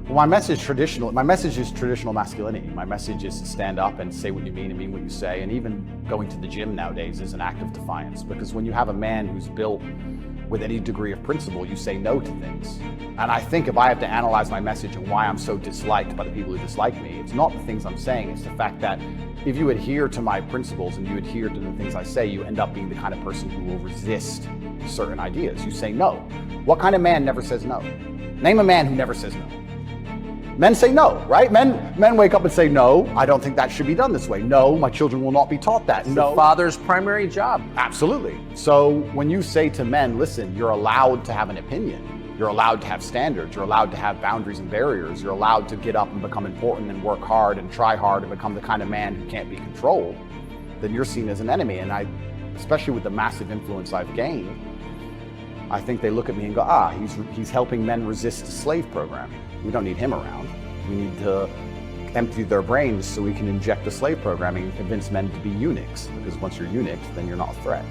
Well, my message is traditional masculinity. My message is to stand up and say what you mean and mean what you say. And even going to the gym nowadays is an act of defiance, because when you have a man who's built with any degree of principle, you say no to things. And I think if I have to analyze my message and why I'm so disliked by the people who dislike me, it's not the things I'm saying, it's the fact that if you adhere to my principles and you adhere to the things I say, you end up being the kind of person who will resist certain ideas. You say no. What kind of man never says no? Name a man who never says no. Men say no, right? Men wake up and say, no, I don't think that should be done this way. No, my children will not be taught that. It's the father's primary job. Absolutely. So when you say to men, listen, you're allowed to have an opinion. You're allowed to have standards. You're allowed to have boundaries and barriers. You're allowed to get up and become important and work hard and try hard and become the kind of man who can't be controlled, then you're seen as an enemy. And especially with the massive influence I've gained, I think they look at me and go, he's helping men resist the slave program. We don't need him around. We need to empty their brains so we can inject the slave programming and convince men to be eunuchs. Because once you're eunuchs, then you're not a threat.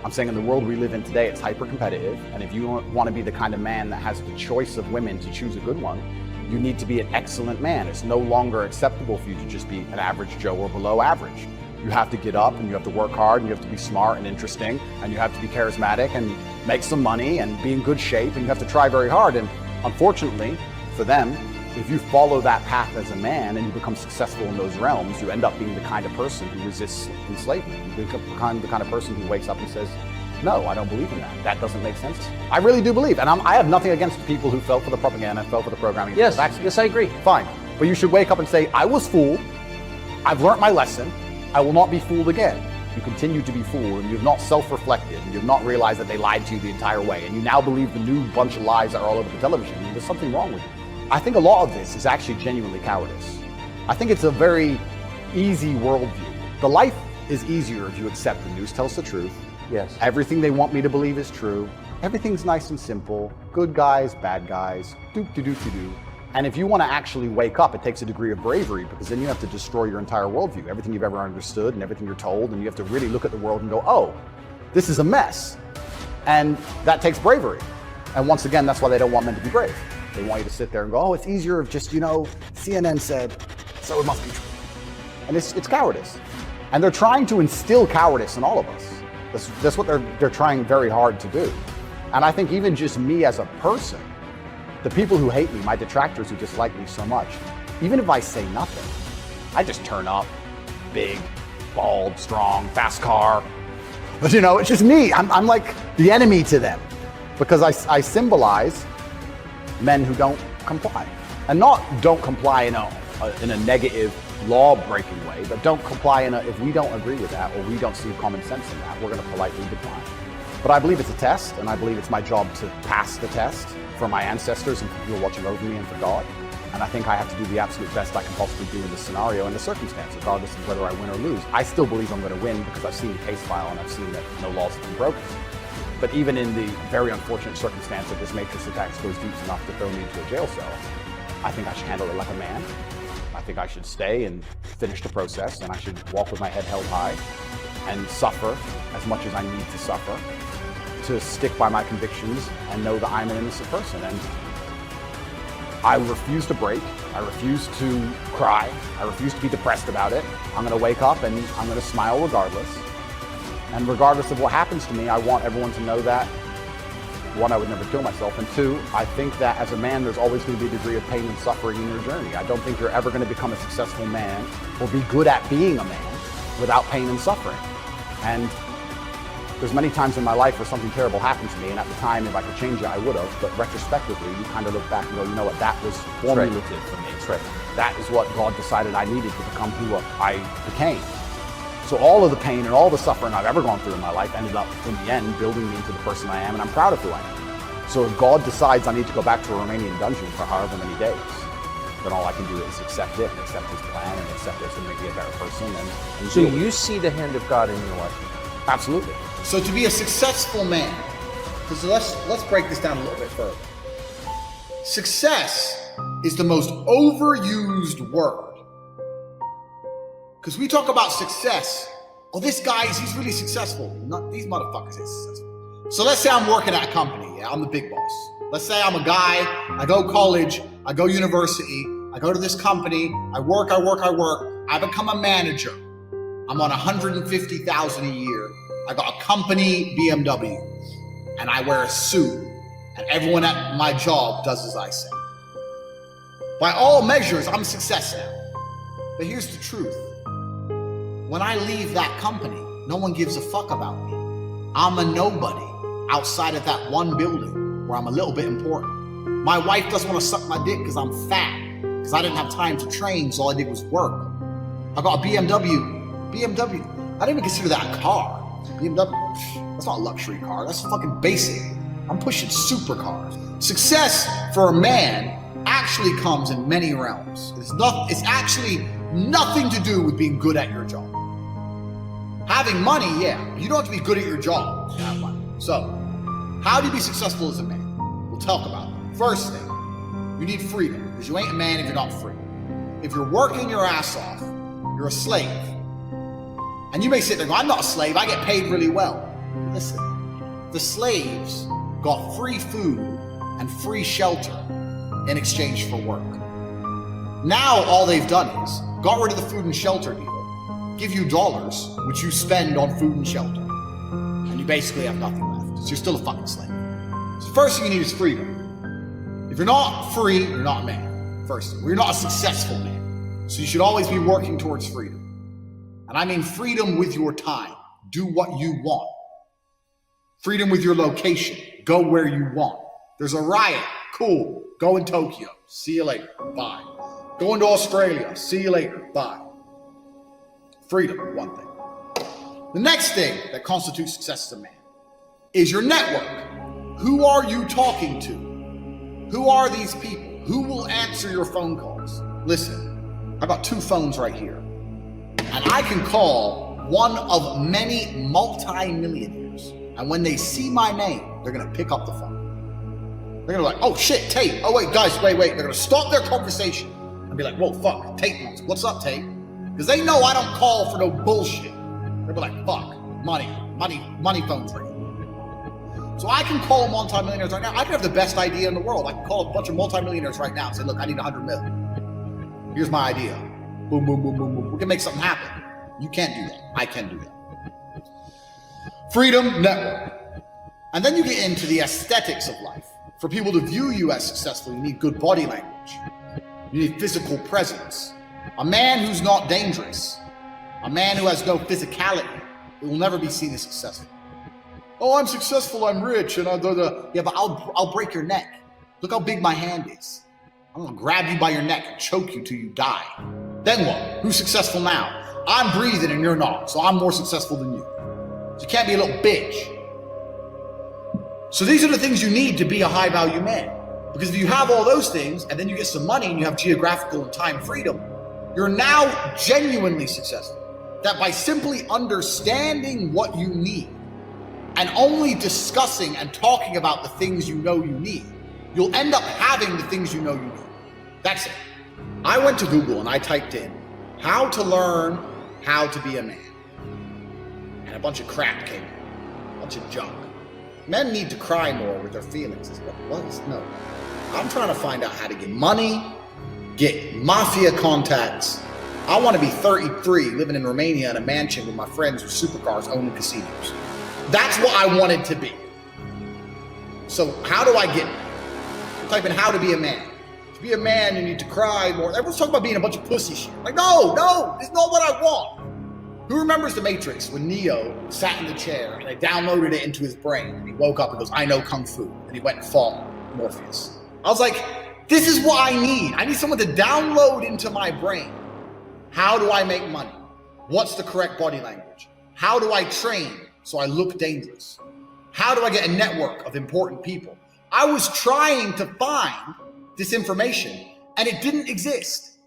I'm saying in the world we live in today, it's hyper competitive. And if you want to be the kind of man that has the choice of women to choose a good one, you need to be an excellent man. It's no longer acceptable for you to just be an average Joe or below average. You have to get up and you have to work hard and you have to be smart and interesting and you have to be charismatic and make some money and be in good shape, and you have to try very hard. And unfortunately for them, if you follow that path as a man and you become successful in those realms, you end up being the kind of person who resists enslavement. You become the kind of person who wakes up and says, no, I don't believe in that. That doesn't make sense. I really do believe, and I have nothing against the people who fell for the propaganda, fell for the programming. Yes, I agree. Fine, but you should wake up and say, I was fooled, I've learned my lesson, I will not be fooled again. You continue to be fooled, and you've not self-reflected, and you've not realized that they lied to you the entire way, and you now believe the new bunch of lies that are all over the television. There's something wrong with you. I think a lot of this is actually genuinely cowardice. I think it's a very easy worldview. The life is easier if you accept the news tells the truth. Yes. Everything they want me to believe is true. Everything's nice and simple. Good guys, bad guys, doop-de-doop-de-doo. And if you want to actually wake up, it takes a degree of bravery, because then you have to destroy your entire worldview, everything you've ever understood and everything you're told, and you have to really look at the world and go, oh, this is a mess. And that takes bravery. And once again, that's why they don't want men to be brave. They want you to sit there and go, oh, it's easier if just, CNN said, so it must be true. And it's cowardice. And they're trying to instill cowardice in all of us. That's what they're trying very hard to do. And I think even just me as a person, the people who hate me, my detractors who dislike me so much, even if I say nothing, I just turn up, big, bald, strong, fast car. But it's just me. I'm like the enemy to them, because I symbolize men who don't comply. And not don't comply in a negative law-breaking way, but don't comply if we don't agree with that or we don't see common sense in that, we're going to politely decline. But I believe it's a test, and I believe it's my job to pass the test for my ancestors and for people watching over me and for God. And I think I have to do the absolute best I can possibly do in this scenario and the circumstance, regardless of whether I win or lose. I still believe I'm going to win because I've seen the case file and I've seen that no laws have been broken. But even in the very unfortunate circumstance that this matrix attack goes deep enough to throw me into a jail cell, I think I should handle it like a man. I think I should stay and finish the process, and I should walk with my head held high and suffer as much as I need to suffer to stick by my convictions and know that I'm an innocent person. And I refuse to break. I refuse to cry. I refuse to be depressed about it. I'm going to wake up and I'm going to smile regardless. And regardless of what happens to me, I want everyone to know that, one, I would never kill myself, and two, I think that as a man, there's always going to be a degree of pain and suffering in your journey. I don't think you're ever going to become a successful man or be good at being a man without pain and suffering. And there's many times in my life where something terrible happened to me, and at the time, if I could change it, I would have. But retrospectively, you kind of look back and go, you know what, that was formulative for me. That's right. That is what God decided I needed to become who I became. So all of the pain and all the suffering I've ever gone through in my life ended up, in the end, building me into the person I am, and I'm proud of who I am. So if God decides I need to go back to a Romanian dungeon for however many days, then all I can do is accept it, and accept His plan, and accept it's going to make me a better person. And so you see the hand of God in your life? Absolutely. So to be a successful man, because let's break this down a little bit further. Success is the most overused word. Because we talk about success. Oh, this guy, he's really successful. Not these motherfuckers are successful. So let's say I'm working at a company. Yeah, I'm the big boss. Let's say I'm a guy, I go college, I go university, I go to this company, I work, I become a manager. I'm on $150,000 a year. I got a company BMW, and I wear a suit, and everyone at my job does as I say. By all measures, I'm a success now. But here's the truth. When I leave that company, no one gives a fuck about me. I'm a nobody outside of that one building where I'm a little bit important. My wife doesn't want to suck my dick because I'm fat, because I didn't have time to train, so all I did was work. I got a BMW. I don't even consider that a car. BMW, that's not a luxury car. That's fucking basic. I'm pushing supercars. Success for a man actually comes in many realms. It's actually nothing to do with being good at your job. Having money, yeah, you don't have to be good at your job to have money. So, how do you be successful as a man? We'll talk about it. First thing, you need freedom, because you ain't a man if you're not free. If you're working your ass off, you're a slave. And you may sit there and go, I'm not a slave, I get paid really well. Listen, the slaves got free food and free shelter in exchange for work. Now all they've done is got rid of the food and shelter deal, give you dollars, which you spend on food and shelter, and you basically have nothing left. So you're still a fucking slave. So the first thing you need is freedom. If you're not free, you're not a man. First thing, you're not a successful man. So you should always be working towards freedom. And I mean freedom with your time. Do what you want. Freedom with your location. Go where you want. There's a riot. Cool. Go in Tokyo. See you later. Bye. Going to Australia. See you later. Bye. Freedom, one thing. The next thing that constitutes success as a man is your network. Who are you talking to? Who are these people? Who will answer your phone calls? Listen, I got 2 phones right here. And I can call one of many multi-millionaires. And when they see my name, they're going to pick up the phone. They're going to be like, oh shit, Tate. Oh wait, guys, wait. They're going to stop their conversation and be like, whoa, fuck, Tate. What's up, Tate? Because they know I don't call for no bullshit. They'll be like, fuck, money phone's ringing. So I can call multi-millionaires right now. I can have the best idea in the world. I can call a bunch of multi-millionaires right now and say, look, I need 100 million. Here's my idea. Boom, boom, boom, boom, boom. We can make something happen. You can't do that. I can do that. Freedom, network. And then you get into the aesthetics of life. For people to view you as successful, you need good body language. You need physical presence. A man who's not dangerous, a man who has no physicality, will never be seen as successful. Oh, I'm successful, I'm rich, and yeah, but I'll break your neck. Look how big my hand is. I'm gonna grab you by your neck and choke you till you die. Then what? Who's successful now? I'm breathing and you're not, so I'm more successful than you. So you can't be a little bitch. So these are the things you need to be a high value man. Because if you have all those things, and then you get some money and you have geographical and time freedom, you're now genuinely successful. That by simply understanding what you need, and only discussing and talking about the things you know you need, you'll end up having the things you know you need. That's it. I went to Google and I typed in, how to learn how to be a man. And a bunch of crap came in, a bunch of junk. Men need to cry more with their feelings. What? No. I'm trying to find out how to get money, get mafia contacts. I want to be 33, living in Romania in a mansion with my friends with supercars owning casinos. That's what I wanted to be. So how do I get it? Type in how to be a man. To be a man, you need to cry more. Everyone's talking about being a bunch of pussy shit. Like, no, it's not what I want. Who remembers The Matrix when Neo sat in the chair and they downloaded it into his brain and he woke up and goes, I know Kung Fu. And he went and fought Morpheus. I was like, this is what I need. I need someone to download into my brain. How do I make money? What's the correct body language? How do I train so I look dangerous? How do I get a network of important people? I was trying to find this information and it didn't exist.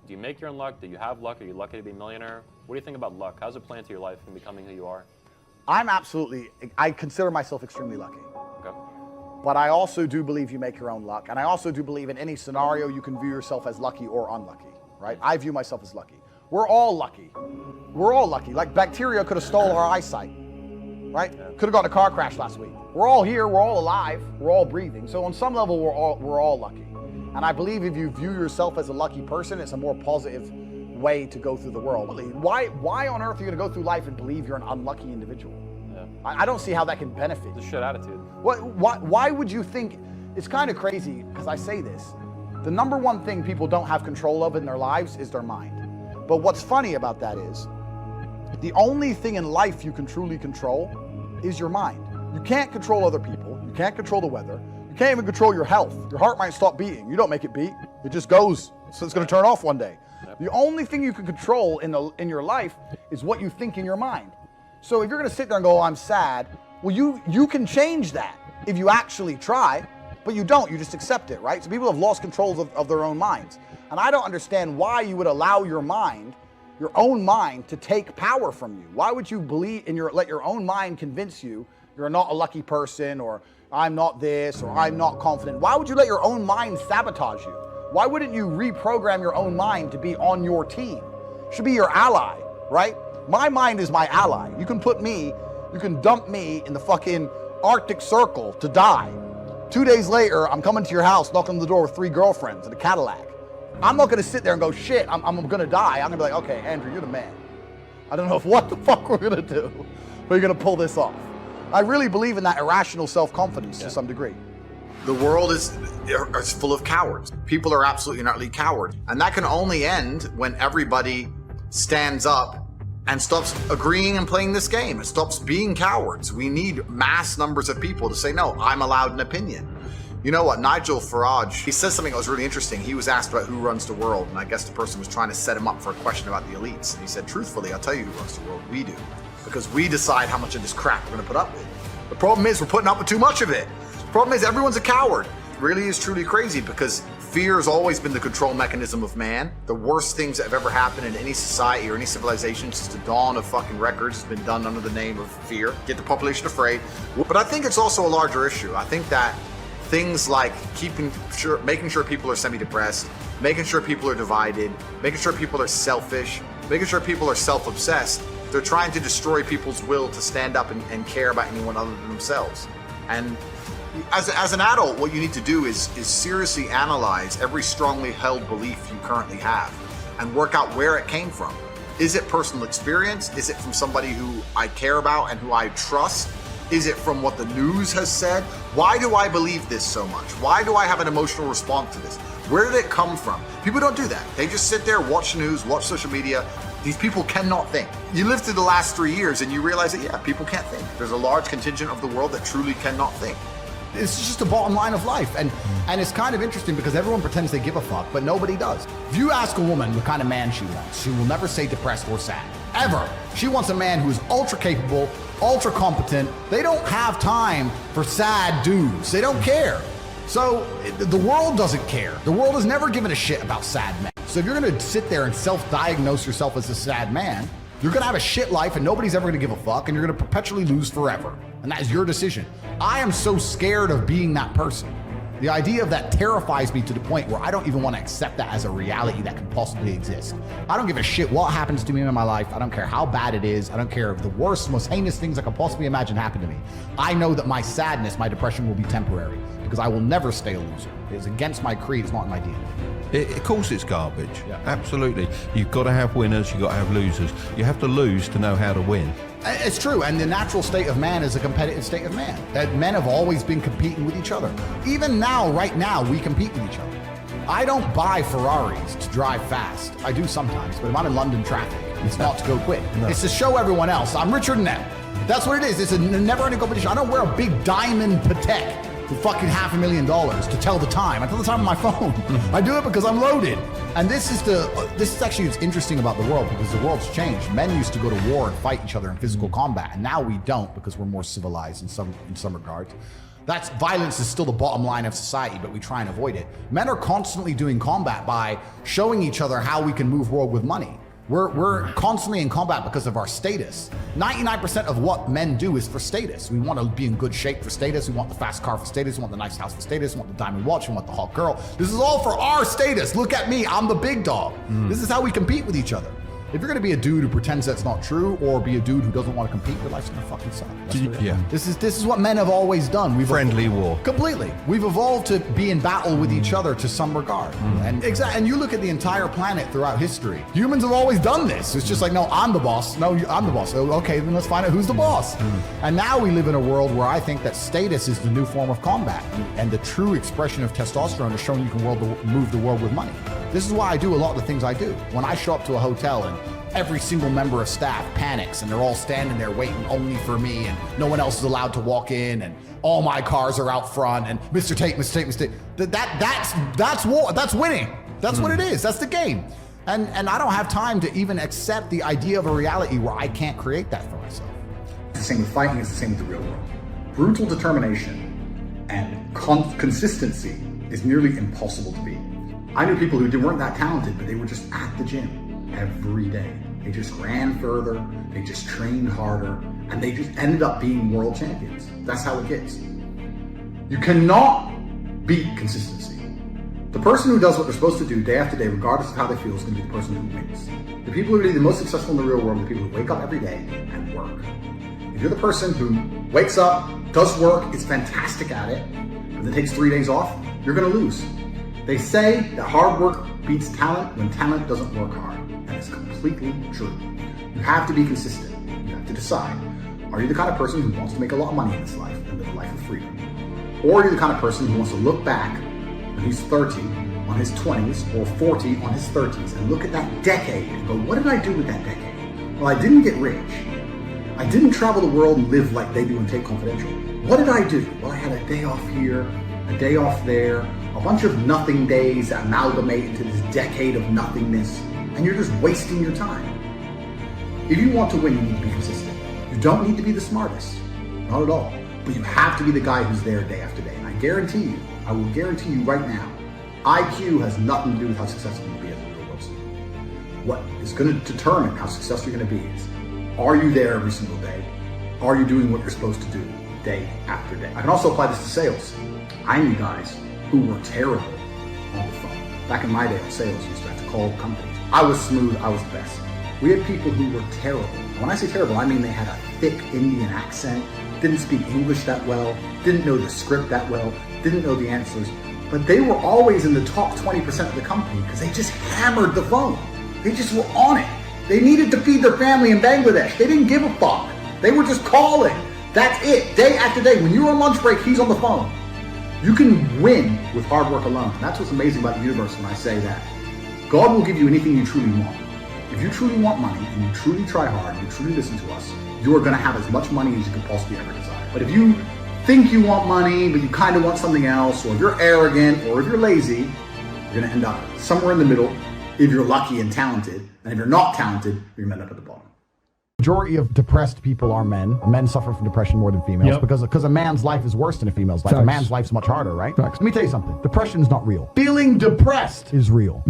Do you make your own luck? Do you have luck? Are you lucky to be a millionaire? What do you think about luck? How's it play into your life and becoming who you are? I consider myself extremely lucky. Okay. But I also do believe you make your own luck. And I also do believe in any scenario you can view yourself as lucky or unlucky, right? I view myself as lucky. We're all lucky. We're all lucky. Like bacteria could have stolen our eyesight. right? Could have gotten a car crash last week. We're all here, we're all alive, we're all breathing. So on some level, we're all lucky. And I believe if you view yourself as a lucky person, it's a more positive way to go through the world. Why on earth are you gonna go through life and believe you're an unlucky individual? Yeah. I don't see how that can benefit It's a you. shit attitude. Why would you think, it's kind of crazy, because I say this, the number one thing people don't have control of in their lives is their mind. But what's funny about that is, the only thing in life you can truly control is your mind. You can't control other people, you can't control the weather, you can't even control your health. Your heart might stop beating, you don't make it beat, it just goes, so it's gonna turn off one day. The only thing you can control in your life is what you think in your mind. So if you're gonna sit there and go, oh, I'm sad, well, you can change that if you actually try, but you don't, you just accept it, right? So people have lost control of their own minds. And I don't understand why you would allow your own mind to take power from you. Why would you let your own mind convince you you're not a lucky person, or I'm not this, or I'm not confident? Why would you let your own mind sabotage you? Why wouldn't you reprogram your own mind to be on your team? It should be your ally, right? My mind is my ally. You can dump me in the fucking Arctic Circle to die. 2 days later, I'm coming to your house, knocking on the door with 3 girlfriends in a Cadillac. I'm not gonna sit there and go, shit, I'm gonna die. I'm gonna be like, okay, Andrew, you're the man. I don't know what the fuck we're gonna do, but you're gonna pull this off. I really believe in that irrational self-confidence to some degree. The world is full of cowards. People are absolutely and utterly cowards. And that can only end when everybody stands up and stops agreeing and playing this game. It stops being cowards. We need mass numbers of people to say, no, I'm allowed an opinion. You know what, Nigel Farage, he says something that was really interesting. He was asked about who runs the world, and I guess the person was trying to set him up for a question about the elites. And he said, truthfully, I'll tell you who runs the world. We do. Because we decide how much of this crap we're gonna put up with. The problem is we're putting up with too much of it. The problem is everyone's a coward. It really is truly crazy, because fear has always been the control mechanism of man. The worst things that have ever happened in any society or any civilization since the dawn of fucking records has been done under the name of fear. Get the population afraid. But I think it's also a larger issue. I think that things like making sure people are semi-depressed, making sure people are divided, making sure people are selfish, making sure people are self-obsessed. They're trying to destroy people's will to stand up and care about anyone other than themselves. And as an adult, what you need to do is seriously analyze every strongly held belief you currently have and work out where it came from. Is it personal experience? Is it from somebody who I care about and who I trust? Is it from what the news has said? Why do I believe this so much? Why do I have an emotional response to this? Where did it come from? People don't do that. They just sit there, watch news, watch social media. These people cannot think. You live through the last 3 years and you realize that, yeah, people can't think. There's a large contingent of the world that truly cannot think. It's just a bottom line of life. And it's kind of interesting because everyone pretends they give a fuck, but nobody does. If you ask a woman what kind of man she wants, she will never say depressed or sad, ever. She wants a man who is ultra capable, ultra competent. They don't have time for sad dudes. They don't care. So the world doesn't care. The world has never given a shit about sad men. So if you're gonna sit there and self-diagnose yourself as a sad man, you're gonna have a shit life and nobody's ever gonna give a fuck, and you're gonna perpetually lose forever. And that is your decision. I am so scared of being that person. The idea of that terrifies me to the point where I don't even want to accept that as a reality that can possibly exist. I don't give a shit what happens to me in my life. I don't care how bad it is. I don't care if the worst, most heinous things I could possibly imagine happen to me. I know that my sadness, my depression will be temporary because I will never stay a loser. It is against my creed. It's not in my DNA. Of course it's garbage. Yeah. Absolutely. You've got to have winners, you've got to have losers. You have to lose to know how to win. It's true, and the natural state of man is a competitive state of man. That men have always been competing with each other. Even now, right now, we compete with each other. I don't buy Ferraris to drive fast. I do sometimes, but if I'm in London traffic, it's not to go quick. No. It's to show everyone else, I'm richer than them. That's what it is. It's a never-ending competition. I don't wear a big diamond Patek for fucking $500,000 to tell the time. I tell the time on my phone. I do it because I'm loaded. And this is actually what's interesting about the world, because the world's changed. Men used to go to war and fight each other in physical combat, and now we don't because we're more civilized in some regards. Violence is still the bottom line of society, but we try and avoid it. Men are constantly doing combat by showing each other how we can move world with money. We're constantly in combat because of our status. 99% of what men do is for status. We want to be in good shape for status. We want the fast car for status. We want the nice house for status. We want the diamond watch. We want the hot girl. This is all for our status. Look at me. I'm the big dog. This is how we compete with each other. If you're gonna be a dude who pretends that's not true, or be a dude who doesn't want to compete, your life's gonna fucking suck. Yeah. This is what men have always done. We've Friendly war. Completely. We've evolved to be in battle with each other to some regard. And you look at the entire planet throughout history. Humans have always done this. It's just like, no, I'm the boss. No, I'm the boss. So, okay, then let's find out who's the boss. And now we live in a world where I think that status is the new form of combat. And the true expression of testosterone is showing you can move the world with money. This is why I do a lot of the things I do. When I show up to a hotel and every single member of staff panics and they're all standing there waiting only for me and no one else is allowed to walk in and all my cars are out front and Mr. Tate, that's war. That's winning. That's what it is. That's the game. And I don't have time to even accept the idea of a reality where I can't create that for myself. It's the same with fighting, it's the same with the real world. Brutal determination and consistency is nearly impossible to beat. I knew people who weren't that talented, but they were just at the gym every day. They just ran further, they just trained harder, and they just ended up being world champions. That's how it gets. You cannot beat consistency. The person who does what they're supposed to do day after day, regardless of how they feel, is going to be the person who wins. The people who are the most successful in the real world are the people who wake up every day and work. If you're the person who wakes up, does work, is fantastic at it, and then takes 3 days off, you're going to lose. They say that hard work beats talent when talent doesn't work hard. And it's completely true. You have to be consistent. You have to decide. Are you the kind of person who wants to make a lot of money in this life and live a life of freedom? Or are you the kind of person who wants to look back when he's 30 on his 20s or 40 on his 30s and look at that decade and go, what did I do with that decade? Well, I didn't get rich. I didn't travel the world and live like they do in Tate Confidential. What did I do? Well, I had a day off here, a day off there, a bunch of nothing days that amalgamate into this decade of nothingness, and you're just wasting your time. If you want to win, you need to be consistent. You don't need to be the smartest, not at all, but you have to be the guy who's there day after day. And I will guarantee you right now, IQ has nothing to do with how successful you'll be as a real person. What is going to determine how successful you're going to be is, are you there every single day? Are you doing what you're supposed to do day after day? I can also apply this to sales. I knew guys who were terrible on the phone. Back in my day, sales used to have to call companies. I was smooth, I was the best. We had people who were terrible. When I say terrible, I mean they had a thick Indian accent, didn't speak English that well, didn't know the script that well, didn't know the answers, but they were always in the top 20% of the company because they just hammered the phone. They just were on it. They needed to feed their family in Bangladesh. They didn't give a fuck. They were just calling. That's it, day after day. When you're on lunch break, he's on the phone. You can win with hard work alone. And that's what's amazing about the universe when I say that. God will give you anything you truly want. If you truly want money and you truly try hard, you truly listen to us, you are going to have as much money as you could possibly ever desire. But if you think you want money, but you kind of want something else, or if you're arrogant, or if you're lazy, you're going to end up somewhere in the middle if you're lucky and talented. And if you're not talented, you're going to end up at the bottom. Majority of depressed people are men. Men suffer from depression more than females because a man's life is worse than a female's life. A man's life's much harder, right? Let me tell you something. Depression is not real. Feeling depressed is real.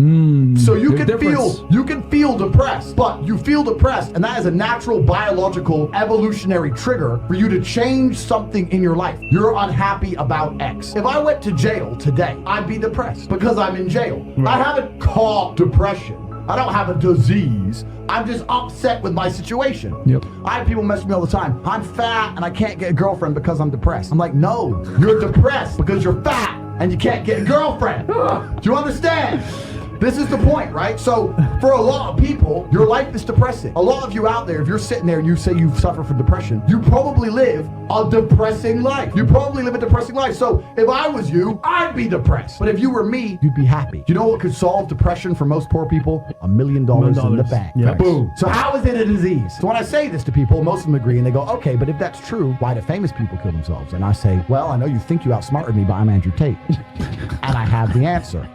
So you can feel depressed, but you feel depressed, and that is a natural biological evolutionary trigger for you to change something in your life. You're unhappy about X. If I went to jail today, I'd be depressed because I'm in jail. I haven't caught depression. I don't have a disease. I'm just upset with my situation. I have people message me all the time. I'm fat and I can't get a girlfriend because I'm depressed. I'm like, no, you're depressed because you're fat and you can't get a girlfriend. Do you understand? This is the point, right? So for a lot of people, your life is depressing. A lot of you out there, if you're sitting there and you say you suffer from depression, you probably live a depressing life. You probably live a depressing life. So if I was you, I'd be depressed. But if you were me, you'd be happy. Do you know what could solve depression for most poor people? $1 million in the bank. Boom. So how is it a disease? So when I say this to people, most of them agree and they go, okay, but if that's true, why do famous people kill themselves? And I say, well, I know you think you outsmarted me, but I'm Andrew Tate. And I have the answer.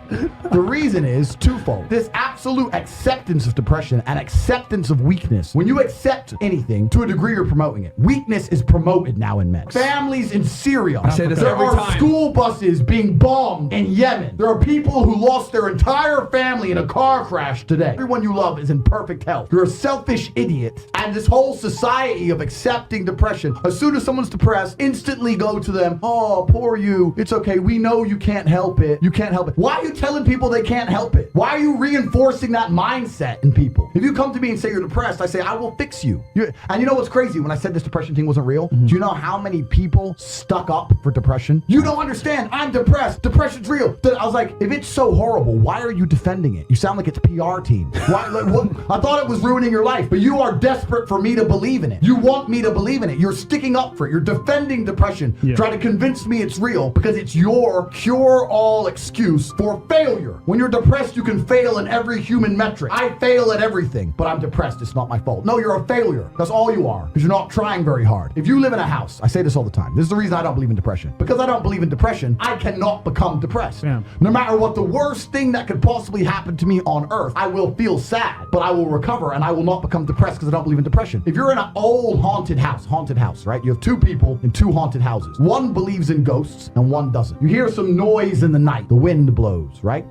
The reason is twofold. This absolute acceptance of depression and acceptance of weakness. When you accept anything, to a degree you're promoting it. Weakness is promoted now in men. Families in Syria. There are school buses being bombed in Yemen. There are people who lost their entire family in a car crash today. Everyone you love is in perfect health. You're a selfish idiot. And this whole society of accepting depression, as soon as someone's depressed, instantly go to them, oh, poor you. It's okay. We know you can't help it. You can't help it. Why are you telling people they can't help it? stupid. Why are you reinforcing that mindset in people? If you come to me and say you're depressed, I say, I will fix you. And you know what's crazy? When I said this depression thing wasn't real, do you know how many people stuck up for depression? You don't understand. I'm depressed. Depression's real. I was like, if it's so horrible, why are you defending it? You sound like it's PR team. Why? Like, what? I thought it was ruining your life, but you are desperate for me to believe in it. You want me to believe in it. You're sticking up for it. You're defending depression, trying to convince me it's real because it's your cure-all excuse for failure. When you're depressed, you can fail in every human metric. I fail at everything, but I'm depressed. It's not my fault. No, you're a failure. That's all you are, because you're not trying very hard. If you live in a house, I say this all the time. This is the reason I don't believe in depression. Because I don't believe in depression, I cannot become depressed. Yeah. No matter what the worst thing that could possibly happen to me on earth, I will feel sad, but I will recover and I will not become depressed because I don't believe in depression. If you're in an old haunted house, right? You have two people in two haunted houses. One believes in ghosts and one doesn't. You hear some noise in the night. The wind blows, right?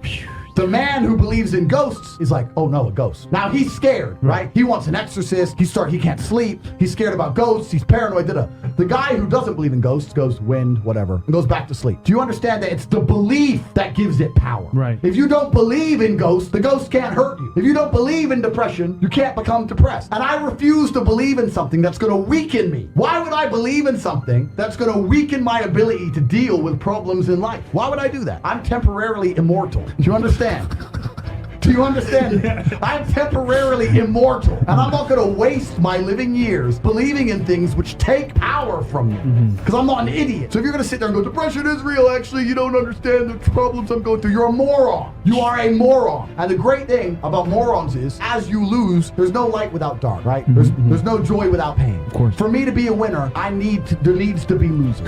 The man who believes in ghosts is like, oh no, a ghost. Now he's scared, right? He wants an exorcist. He can't sleep. He's scared about ghosts. He's paranoid. The guy who doesn't believe in ghosts goes wind, whatever, and goes back to sleep. Do you understand that it's the belief that gives it power? Right. If you don't believe in ghosts, the ghost can't hurt you. If you don't believe in depression, you can't become depressed. And I refuse to believe in something that's going to weaken me. Why would I believe in something that's going to weaken my ability to deal with problems in life? Why would I do that? I'm temporarily immortal. Do you understand? Do you understand? I'm temporarily immortal, and I'm not going to waste my living years believing in things which take power from me, because I'm not an idiot. So if you're going to sit there and go, depression is real, actually, you don't understand the problems I'm going through, you're a moron. You are a moron. And the great thing about morons is, as you lose, there's no light without dark, right? There's no joy without pain. Of course. For me to be a winner, there needs to be losers.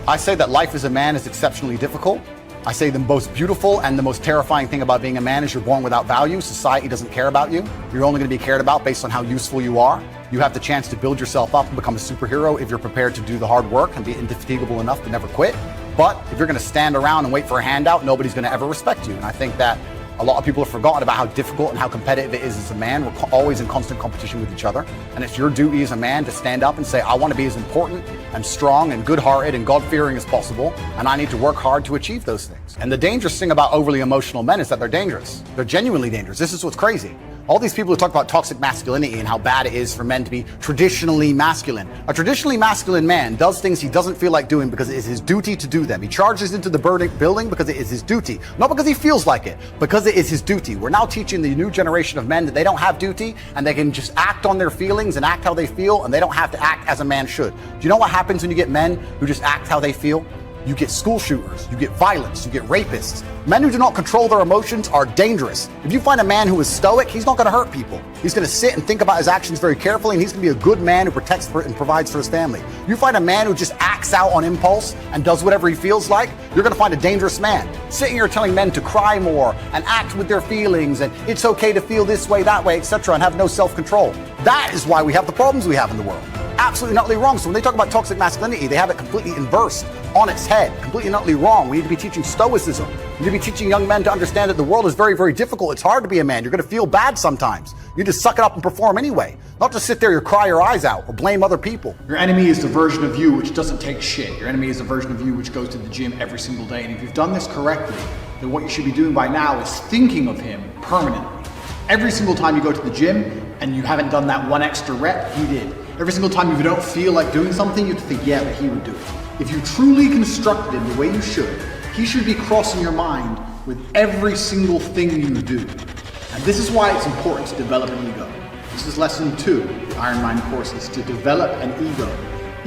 I say that life as a man is exceptionally difficult. I say the most beautiful and the most terrifying thing about being a man is you're born without value. Society doesn't care about you. You're only going to be cared about based on how useful you are. You have the chance to build yourself up and become a superhero if you're prepared to do the hard work and be indefatigable enough to never quit. But if you're going to stand around and wait for a handout, nobody's going to ever respect you. And I think that a lot of people have forgotten about how difficult and how competitive it is as a man. We're always in constant competition with each other. And it's your duty as a man to stand up and say, I want to be as important and strong and good-hearted and God-fearing as possible. And I need to work hard to achieve those things. And the dangerous thing about overly emotional men is that they're dangerous. They're genuinely dangerous. This is what's crazy. All these people who talk about toxic masculinity and how bad it is for men to be traditionally masculine. A traditionally masculine man does things he doesn't feel like doing because it is his duty to do them. He charges into the building because it is his duty. Not because he feels like it, because it is his duty. We're now teaching the new generation of men that they don't have duty and they can just act on their feelings and act how they feel, and they don't have to act as a man should. Do you know what happens when you get men who just act how they feel? You get school shooters, you get violence, you get rapists. Men who do not control their emotions are dangerous. If you find a man who is stoic, he's not going to hurt people. He's going to sit and think about his actions very carefully, and he's going to be a good man who protects and provides for his family. You find a man who just acts out on impulse and does whatever he feels like, you're going to find a dangerous man. Sitting here telling men to cry more and act with their feelings and it's okay to feel this way, that way, etc., and have no self-control. That is why we have the problems we have in the world. Absolutely and utterly wrong. So when they talk about toxic masculinity, they have it completely inversed on its head, completely and utterly wrong. We need to be teaching stoicism. We need to be teaching young men to understand that the world is very, very difficult. It's hard to be a man. You're going to feel bad sometimes. You need to suck it up and perform anyway. Not just sit there and cry your eyes out or blame other people. Your enemy is the version of you which doesn't take shit. Your enemy is the version of you which goes to the gym every single day. And if you've done this correctly, then what you should be doing by now is thinking of him permanently. Every single time you go to the gym and you haven't done that one extra rep, he did. Every single time you don't feel like doing something, you have to think, yeah, but he would do it. If you truly constructed him the way you should, he should be crossing your mind with every single thing you do. And this is why it's important to develop an ego. This is lesson 2 of the Iron Mind course, is to develop an ego.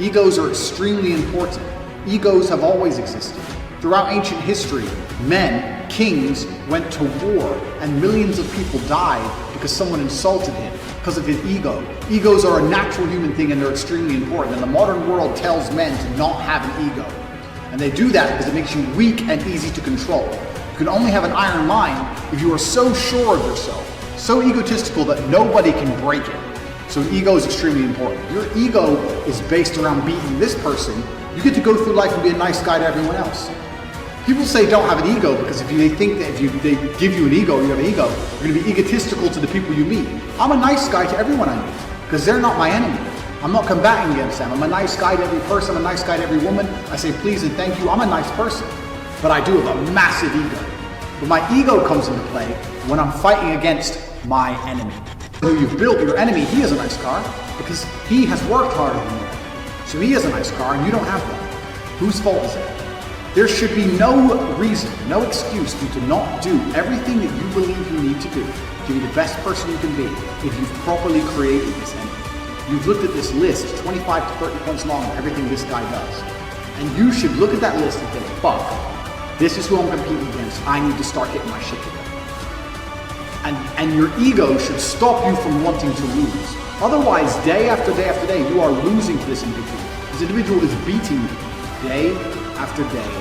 Egos are extremely important. Egos have always existed. Throughout ancient history, men, kings, went to war, and millions of people died because someone insulted him, because of his ego. Egos are a natural human thing and they're extremely important, and the modern world tells men to not have an ego. And they do that because it makes you weak and easy to control. You can only have an iron mind if you are so sure of yourself, so egotistical that nobody can break it. So an ego is extremely important. Your ego is based around beating this person. You get to go through life and be a nice guy to everyone else. People say don't have an ego because they think that if they give you an ego, you have an ego, you're going to be egotistical to the people you meet. I'm a nice guy to everyone I meet because they're not my enemy. I'm not combating against them. I'm a nice guy to every person. I'm a nice guy to every woman. I say please and thank you. I'm a nice person, but I do have a massive ego. But my ego comes into play when I'm fighting against my enemy. Who you've built, your enemy, he has a nice car because he has worked harder than you. So he has a nice car and you don't have one. Whose fault is it? There should be no reason, no excuse for you to not do everything that you believe you need to do to be the best person you can be if you've properly created this enemy. You've looked at this list, 25 to 30 points long of everything this guy does. And you should look at that list and think, fuck, this is who I'm competing against. I need to start getting my shit together. And your ego should stop you from wanting to lose. Otherwise, day after day after day, you are losing to this individual. This individual is beating you day after day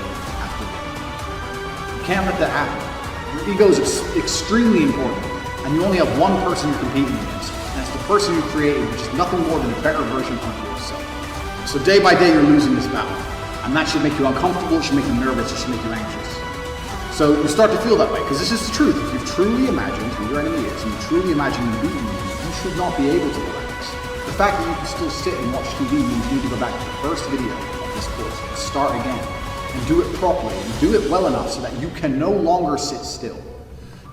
after day. You can't let that happen. Your ego is extremely important, and you only have one person you're competing against, and it's the person you created, which is nothing more than a better version of yourself. So day by day, you're losing this battle, and that should make you uncomfortable, it should make you nervous, it should make you anxious. So you start to feel that way, because this is the truth. If you've truly imagined who your enemy is, and you truly imagine him beating you should not be able to relax. The fact that you can still sit and watch TV means you need to go back to the first video of this course and start again, and do it properly, and do it well enough so that you can no longer sit still.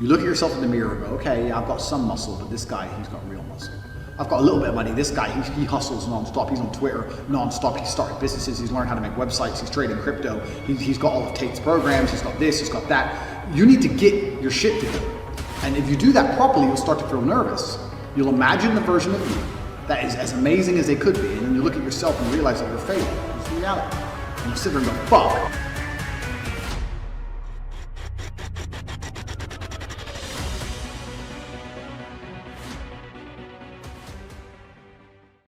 You look at yourself in the mirror and go, okay, I've got some muscle, but this guy, he's got real muscle. I've got a little bit of money. This guy, he hustles non-stop. He's on Twitter non-stop. He's started businesses. He's learned how to make websites. He's trading crypto. He's got all of Tate's programs. He's got this, he's got that. You need to get your shit together. And if you do that properly, you'll start to feel nervous. You'll imagine the version of you that is as amazing as they could be. And then you look at yourself and realize that you're failing. It's reality. And you sit there and go, fuck.